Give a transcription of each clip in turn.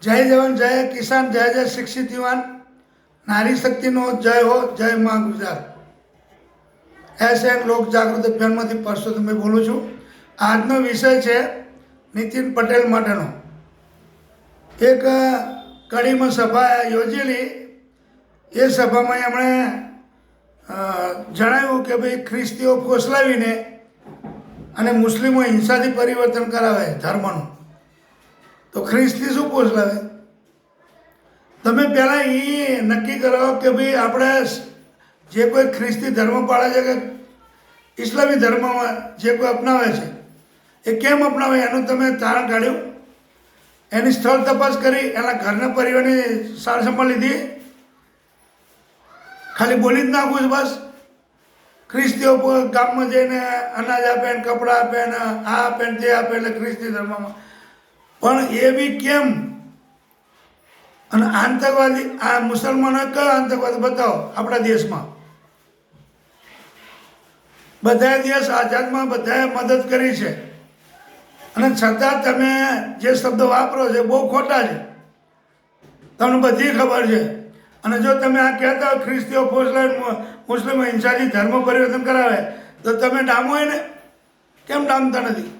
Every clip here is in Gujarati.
जय जवान जय किसान जय जय शिक्षित युवान नारी शक्ति नो जय हो जय माँ गुजरात। ऐसे लोक जागृत अभियानમાંથી પરસોત્તમ બોલું છું। આજનો વિષય છે નીતિન પટેલ માટેનો। એક કડીમાં સભા યોજેલી। એ સભામાં એમણે જણાવ્યું કે ભાઈ ખ્રિસ્તીઓ ફોસલાવીને અને મુસ્લિમો હિંસાથી પરિવર્તન કરાવે ધર્મનું, તો ખ્રિસ્તી શું ફોસલાવે? તમે પહેલાં એ નક્કી કરો કે ભાઈ આપણે જે કોઈ ખ્રિસ્તી ધર્મ પાળે છે કે ઇસ્લામી ધર્મમાં જે કોઈ અપનાવે છે એ કેમ અપનાવે એનું તમે તારણ કાઢ્યું? એની સ્થળ તપાસ કરી, એના ઘરના પરિવારની સાર સંભાળ લીધી? ખાલી બોલી જ નાખવું છે બસ? ખ્રિસ્તીઓ ગામમાં જઈને અનાજ આપે ને કપડાં આપે ને આ આપે ને તે આપે એટલે ખ્રિસ્તી ધર્મમાં, પણ એ બી કેમ? અને આતંકવાદી આ મુસલમાનો કયો આતંકવાદ બતાવો આપણા દેશમાં? બધાએ દેશ આઝાદમાં બધાએ મદદ કરી છે, અને છતાં તમે જે શબ્દો વાપરો છો બહુ ખોટા છે, તમને બધી ખબર છે। અને જો તમે આ કહેતા હો ખ્રિસ્તીઓ ફોસલાવીને મુસ્લિમો હિંસાથી ધર્મ પરિવર્તન કરાવે તો તમે ડામો એને કેમ ડામતા નથી?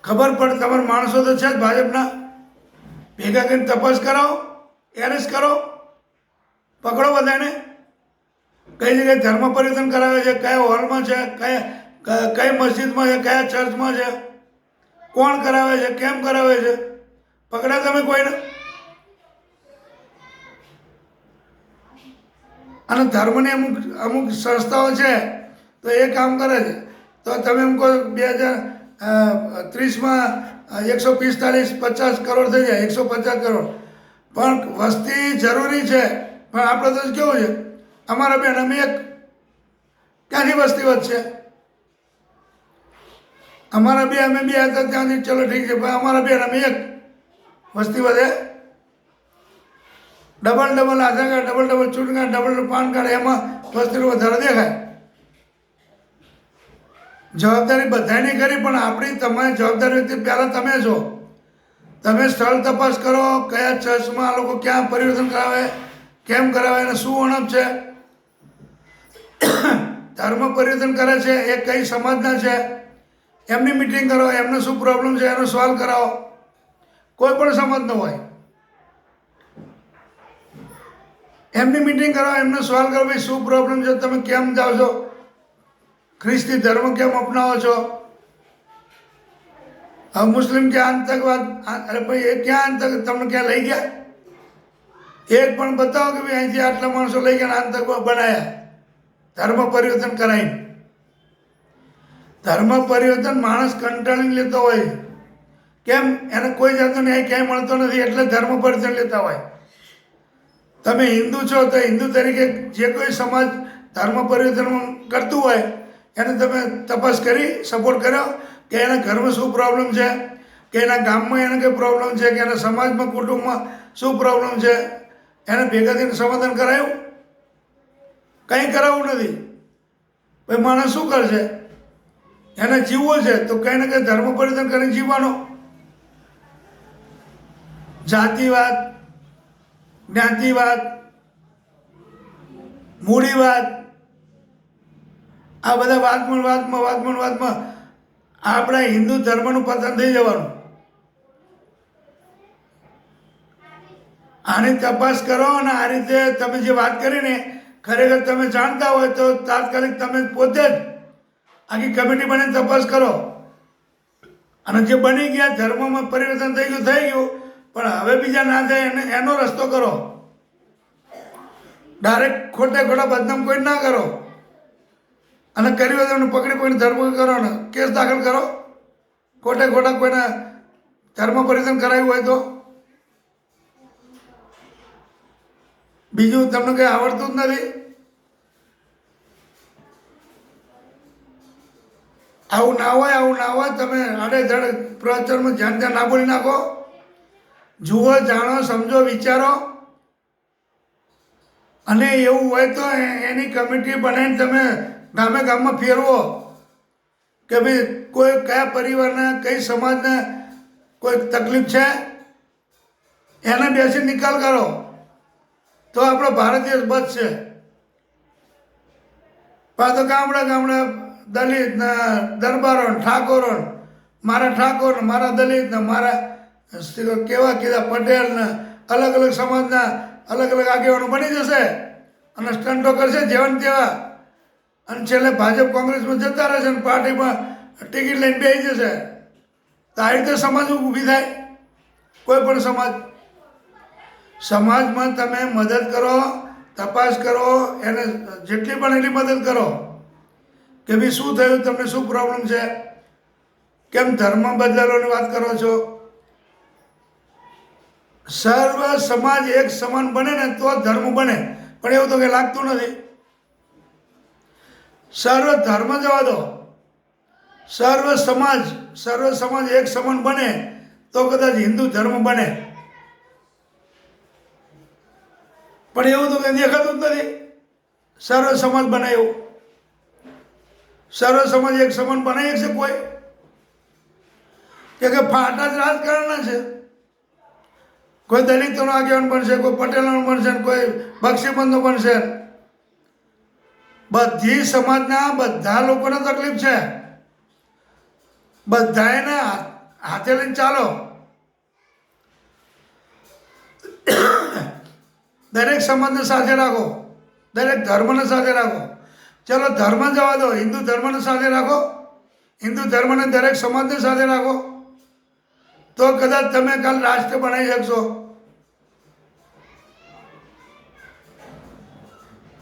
ખબર પડે, તમારા માણસો તો છે જ ભાજપના, ભેગા કરીને તપાસ કરાવો, એરેસ્ટ કરો, પકડો બધાને। કઈ જગ્યાએ ધર્મ પરિવર્તન કરાવે છે, કયા હોલમાં છે, કઈ મસ્જિદમાં છે, કયા ચર્ચમાં છે, કોણ કરાવે છે, કેમ કરાવે છે? પકડ્યા તમે કોઈને? અને ધર્મની અમુક સંસ્થાઓ છે તો એ કામ કરે છે, તો તમે એમ કહો 2030માં 145-50 કરોડ થઈ જાય, 150 કરોડ, પણ વસ્તી જરૂરી છે। પણ આપણે તો કેવું છે, અમારા બેન અમે એક, ક્યાંથી વસ્તી વધશે? અમારા બે અમે બે હતા ત્યાંથી ચલો ઠીક છે, પણ અમારા બેન અમે એક, વસ્તી વધે? ડબલ આધાર કાર્ડ, ડબલ ચૂંટણી કાર્ડ, ડબલ પાન કાર્ડ, એમાં વસ્તીનો વધારો દેખાય। જવાબદારી બધાની કરી, પણ આપણી તમારી જવાબદારી પહેલાં તમે છો। તમે સ્થળ તપાસ કરો, કયા ચર્ચમાં આ લોકો ક્યાં પરિવર્તન કરાવે, કેમ કરાવે અને શું ઓણપ છે, ધર્મ પરિવર્તન કરે છે એ કઈ સમાજના છે, એમની મિટિંગ કરો, એમને શું પ્રોબ્લેમ છે એનો સોલ્વ કરાવો। કોઈ પણ સમાજનો હોય એમની મિટિંગ કરો, એમને સોલ્વ કરો, ભાઈ શું પ્રોબ્લેમ છે, તમે કેમ જાઓ છો, ખ્રિસ્તી ધર્મ કેમ અપનાવો છો? હવે મુસ્લિમ કે આતંકવાદ, અરે ભાઈ એ ક્યાં આતંક તમને ક્યાં લઈ ગયા? એક પણ બતાવો કે ભાઈ અહીંથી આટલા માણસો લઈ ગયા આતંકવાદ બનાવ્યા ધર્મ પરિવર્તન કરાવીને? ધર્મ પરિવર્તન માણસ કંટાળીને લેતો હોય, કેમ? એને કોઈ જાતનો ન્યાય ક્યાંય મળતો નથી એટલે ધર્મ પરિવર્તન લેતા હોય। તમે હિન્દુ છો તો હિન્દુ તરીકે જે કોઈ સમાજ ધર્મ પરિવર્તન કરતું હોય એને તમે તપાસ કરી, સપોર્ટ કર્યો કે એના ઘરમાં શું પ્રોબ્લેમ છે, કે એના ગામમાં એને કંઈ પ્રોબ્લેમ છે, કે એના સમાજમાં કુટુંબમાં શું પ્રોબ્લેમ છે, એને ભેગા થઈને સમાધાન કરાયું? કંઈ કરાવવું નથી। ભાઈ માણસ શું કરશે? એને જીવવો છે તો કંઈ ને કંઈ ધર્મ પરિવર્તન કરીને જીવવાનો। જાતિવાદ, જ્ઞાતિવાદ, મૂડીવાદ, આ બધા વાતમાં આપણા હિન્દુ ધર્મનું પતન થઈ જવાનું। આની તપાસ કરો, અને આ રીતે તમે જે વાત કરીને ખરેખર તમે જાણતા હોય તો તાત્કાલિક તમે પોતે જ આખી કમિટી બની તપાસ કરો, અને જે બની ગયા ધર્મમાં પરિવર્તન થઈ ગયું, પણ હવે બીજા ના થાય એનો રસ્તો કરો। ડાયરેક્ટ ખોટા બદનામ કોઈ ના કરો, અને કર્યું હોય એમને પકડી ધર્મ કરો ને કેસ દાખલ કરો, ખોટા કોઈને ધર્મ પરિવર્તન કરાવ્યું હોય તો। બીજું તમને કંઈ આવડતું જ નથી? આવું ના હોય। તમે આડેધડ પ્રવચનમાં ધ્યાન ના બોલી નાખો। જુઓ, જાણો, સમજો, વિચારો, અને એવું હોય તો એની કમિટી બનાવીને તમે ગામમાં ફેરવો કે ભાઈ કોઈ કયા પરિવારને, કઈ સમાજને કોઈ તકલીફ છે, બેસી નિકાલ કરો તો આપણો ભારત દેશ બચશે. પણ તો ગામડા દલિત ને દરબારો ને ઠાકોરો ને મારા ઠાકોર ને મારા દલિત ને મારા કેવા પટેલ ને અલગ અલગ સમાજના અલગ અલગ આગેવાનો બની જશે અને સ્ટન્ટો કરશે જેવા ને તેવા, અને છેલ્લે ભાજપ કોંગ્રેસમાં જતા રહેશે ને પાર્ટીમાં ટિકિટ લઈને બેસી જશે. તો આ રીતે સમાજ ઊભી થાય. કોઈ પણ સમાજમાં તમે મદદ કરો, તપાસ કરો, એને જેટલી પણ એટલી મદદ કરો કે ભાઈ શું થયું, તમને શું પ્રોબ્લેમ છે, કેમ ધર્મ બદલાવાની વાત કરો છો. સર્વ સમાજ એક સમાન બને ને તો ધર્મ બને, પણ એવું તો કંઈ લાગતું નથી. સર્વ ધર્મ જવા દો, સર્વ સમાજ એક સમાન બને તો કદાચ હિન્દુ ધર્મ બને, પણ એવું તો કંઈ દેખાતું જ નથી. સર્વ સમાજ બને એવું સર્વ સમાજ એક સમાન બનાવી શકશે કોઈ? કે ફાટા જ રાજકારણના છે. કોઈ દલિતોનો આગેવાન બનશે, કોઈ પટેલનો બનશે, કોઈ બક્ષીબંધનો બનશે. બધી સમાજના બધા લોકોને તકલીફ છે. બધાને હાથે લઈને ચાલો. દરેક સમાજને સાથે રાખો, દરેક ધર્મને સાથે રાખો. ચલો ધર્મ જવા દો, હિન્દુ ધર્મને સાથે રાખો, હિન્દુ ધર્મને દરેક સમાજને સાથે રાખો તો કદાચ તમે કાલ રાષ્ટ્ર બનાવી શકશો.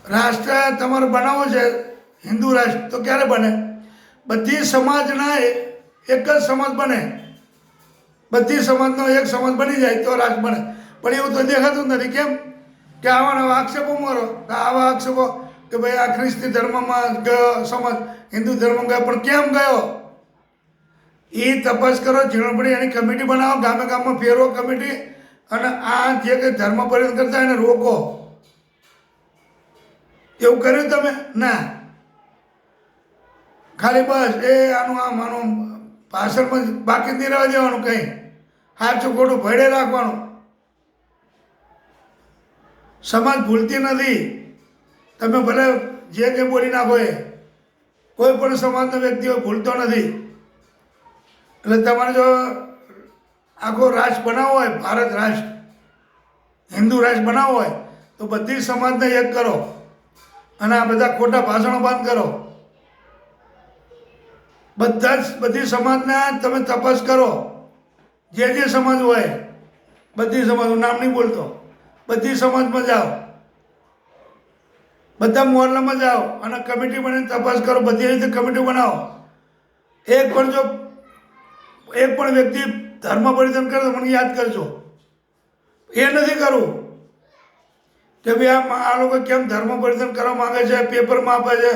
રાષ્ટ્ર તમારે બનાવવું છે હિન્દુ રાષ્ટ્ર, તો ક્યારે બને? બધી સમાજના એક જ સમાજ બને, બધી સમાજનો એક સમાજ બની જાય તો રાષ્ટ્ર બને. પણ એવું તો દેખાતું નથી. કેમ કે આવા આક્ષેપો મારો, આવા આક્ષેપો કે ભાઈ આ ખ્રિસ્તી ધર્મમાં ગયો સમાજ, હિન્દુ ધર્મ ગયો, પણ કેમ ગયો એ તપાસ કરો. ઝીણવટી એની કમિટી બનાવો, ગામે ગામમાં ફેરવો કમિટી, અને આ જે કંઈ ધર્મ પરિવર્તન કરતા એને રોકો. એવું કર્યું તમે? ના. ખાલી બસ આનું ભાષણમાં બાકી નહીં રહેવા દેવાનું, કંઈ સાચું ખોટું ભેડે રાખવાનું. સમાજ ભૂલતી નથી. તમે ભલે જે કંઈ બોલી નાખો એ કોઈ પણ સમાજનો વ્યક્તિ ભૂલતો નથી. એટલે તમારે જો આખો રાષ્ટ્ર બનાવવો હોય, ભારત રાષ્ટ્ર, હિન્દુ રાષ્ટ્ર બનાવવો હોય તો બધી સમાજને એક કરો અને આ બધા ખોટા ભાષણો બંધ કરો. બધી સમાજના તમે તપાસ કરો. જે સમાજ હોય બધી સમાજનું નામ નહીં બોલતો, બધી સમાજમાં જાઓ, બધા મોહલ્લામાં જાઓ અને કમિટી બનાવીને તપાસ કરો. બધી રીતે કમિટી બનાવો. એક પણ વ્યક્તિ ધર્મ પરિવર્તન કરે તો મને યાદ કરજો. એ નથી કરવું કે ભાઈ આ લોકો કેમ ધર્મ પરિવર્તન કરવા માંગે છે, પેપરમાં આપે છે.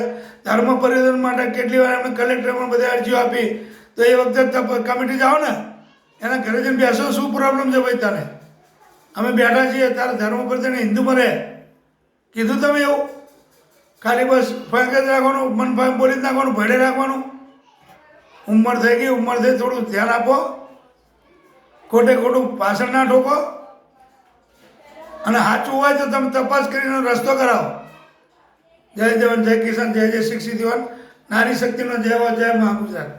ધર્મ પરિવર્તન માટે કેટલી વાર એમને કલેક્ટરમાં બધા અરજીઓ આપી, તો એ વખતે કમિટી જાઓ ને, એના ઘરે જઈને બેસો, શું પ્રોબ્લેમ છે ભાઈ તને? અમે બેઠા છીએ, તારે ધર્મ પરિવર્તન હિન્દુમાં રહે. કીધું તમે એવું? ખાલી બસ ફેંક જ રાખવાનું, મન ફાંક બોલી જ નાખવાનું, ભેડે રાખવાનું. ઉંમર થઈ ગઈ, ઉંમર થઈ, થોડું ધ્યાન આપો, ખોટું ભાષણ ના ઠોકો, અને સાચું હોય તો તમે તપાસ કરીને રસ્તો કરાવો. જય જવાન, જય કિસાન, જય જય શિક્ષિત યુવાન, નારી શક્તિનો જય હો, જય મહાગુજરાત.